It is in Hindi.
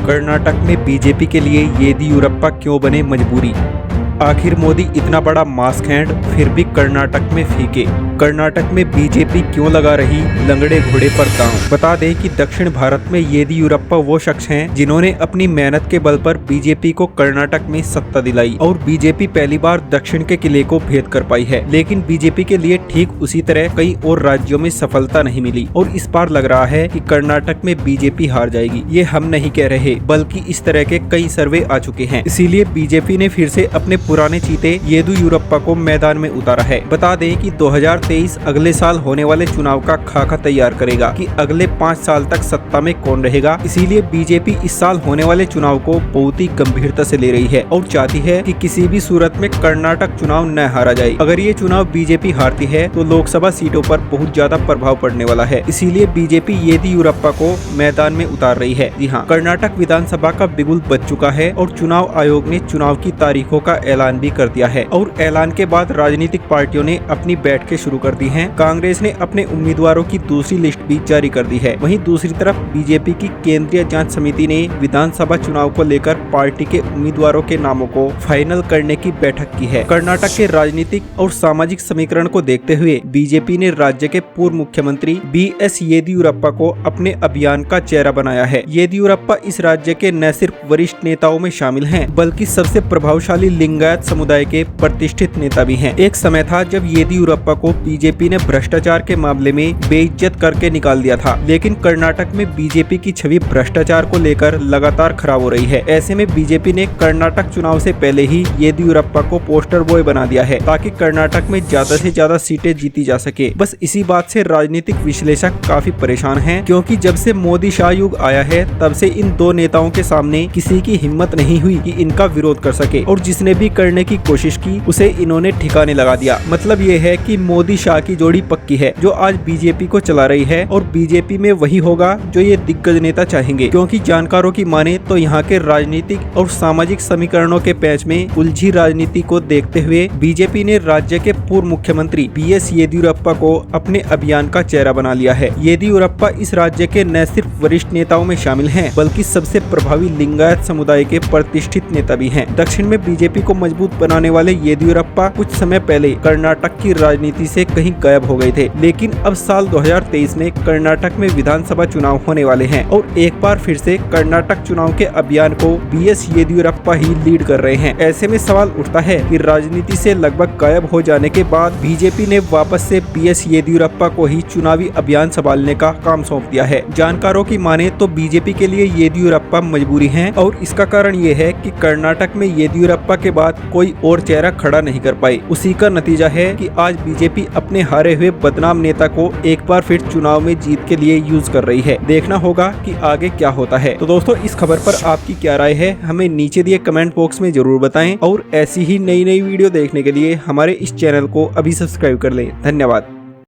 कर्नाटक में बीजेपी के लिए येदियुरप्पा क्यों बने मजबूरी। आखिर मोदी इतना बड़ा मास्क हैंड फिर भी कर्नाटक में फीके। कर्नाटक में बीजेपी क्यों लगा रही लंगड़े घोड़े पर दांव। बता दें कि दक्षिण भारत में येदियुरप्पा वो शख्स हैं जिन्होंने अपनी मेहनत के बल पर बीजेपी को कर्नाटक में सत्ता दिलाई और बीजेपी पहली बार दक्षिण के किले को भेद कर पाई है। लेकिन बीजेपी के लिए ठीक उसी तरह कई और राज्यों में सफलता नहीं मिली और इस बार लग रहा है कि कर्नाटक में बीजेपी हार जाएगी। ये हम नहीं कह रहे बल्कि इस तरह के कई सर्वे आ चुके हैं। इसीलिए बीजेपी ने फिर से अपने पुराने चीते येदियुरप्पा को मैदान में उतारा है। बता दें कि 2023 अगले साल होने वाले चुनाव का खाका तैयार करेगा कि अगले 5 साल तक सत्ता में कौन रहेगा। इसीलिए बीजेपी इस साल होने वाले चुनाव को बहुत ही गंभीरता से ले रही है और चाहती है कि किसी भी सूरत में कर्नाटक चुनाव न हारा जाए। अगर ये चुनाव बीजेपी हारती है तो लोकसभा सीटों पर बहुत ज्यादा प्रभाव पड़ने वाला है। इसीलिए बीजेपी येदियुरप्पा को मैदान में उतार रही है। जी हाँ, कर्नाटक विधानसभा का बिगुल बज चुका है और चुनाव आयोग ने चुनाव की तारीखों का ऐलान भी कर दिया है और ऐलान के बाद राजनीतिक पार्टियों ने अपनी बैठकें शुरू कर दी हैं। कांग्रेस ने अपने उम्मीदवारों की दूसरी लिस्ट भी जारी कर दी है। वहीं दूसरी तरफ बीजेपी की केंद्रीय जांच समिति ने विधानसभा चुनाव को लेकर पार्टी के उम्मीदवारों के नामों को फाइनल करने की बैठक की है। कर्नाटक के राजनीतिक और सामाजिक समीकरण को देखते हुए बीजेपी ने राज्य के पूर्व मुख्यमंत्री BS येदियुरप्पा को अपने अभियान का चेहरा बनाया है। येदियुरप्पा इस राज्य के न सिर्फ वरिष्ठ नेताओं में शामिल हैं बल्कि सबसे प्रभावशाली लिंगायत समुदाय के प्रतिष्ठित नेता भी हैं। एक समय था जब येदियुरप्पा को बीजेपी ने भ्रष्टाचार के मामले में बेइज्जत करके निकाल दिया था, लेकिन कर्नाटक में बीजेपी की छवि भ्रष्टाचार को लेकर लगातार खराब हो रही है। ऐसे में बीजेपी ने कर्नाटक चुनाव से पहले ही येदियुरप्पा को पोस्टर बॉय बना दिया है ताकि कर्नाटक में ज्यादा से ज्यादा सीटें जीती जा सके। बस इसी बात से राजनीतिक विश्लेषक काफी परेशान हैं, क्योंकि जब से मोदी शाह युग आया है तब से इन दो नेताओं के सामने किसी की हिम्मत नहीं हुई कि इनका विरोध कर सके और जिसने भी करने की कोशिश की उसे इन्होंने ठिकाने लगा दिया। मतलब ये है कि मोदी शाह की जोड़ी पक्की है जो आज बीजेपी को चला रही है और बीजेपी में वही होगा जो ये दिग्गज नेता चाहेंगे, क्योंकि जानकारों की माने तो यहाँ के राजनीतिक और सामाजिक समीकरणों के पैच में उलझी राजनीति को देखते हुए बीजेपी ने राज्य के पूर्व मुख्यमंत्री BS येदियुरप्पा को अपने अभियान का चेहरा बना लिया है। येदियुरप्पा इस राज्य के न सिर्फ वरिष्ठ नेताओं में शामिल हैं बल्कि सबसे प्रभावी लिंगायत समुदाय के प्रतिष्ठित नेता भी हैं। दक्षिण में बीजेपी को मजबूत बनाने वाले येदियुरप्पा कुछ समय पहले कर्नाटक की राजनीति से कहीं गायब हो गए थे, लेकिन अब साल 2023 में कर्नाटक में विधानसभा चुनाव होने वाले हैं और एक बार फिर से कर्नाटक चुनाव के अभियान को BS येदियुरप्पा ही लीड कर रहे हैं। ऐसे में सवाल उठता है कि राजनीति से लगभग गायब हो जाने के बाद बीजेपी ने वापस से BS येदियुरप्पा को ही चुनावी अभियान संभालने का काम सौंप दिया है। जानकारों की माने तो बीजेपी के लिए येदियुरप्पा मजबूरी है और इसका कारण ये है कि कर्नाटक में येदियुरप्पा के बाद कोई और चेहरा खड़ा नहीं कर पाई। उसी का नतीजा है कि आज बीजेपी अपने हारे हुए बदनाम नेता को एक बार फिर चुनाव में जीत के लिए यूज कर रही है। देखना होगा कि आगे क्या होता है। तो दोस्तों, इस खबर पर आपकी क्या राय है हमें नीचे दिए कमेंट बॉक्स में जरूर बताएं और ऐसी ही नई वीडियो देखने के लिए हमारे इस चैनल को अभी सब्सक्राइब कर लें। धन्यवाद।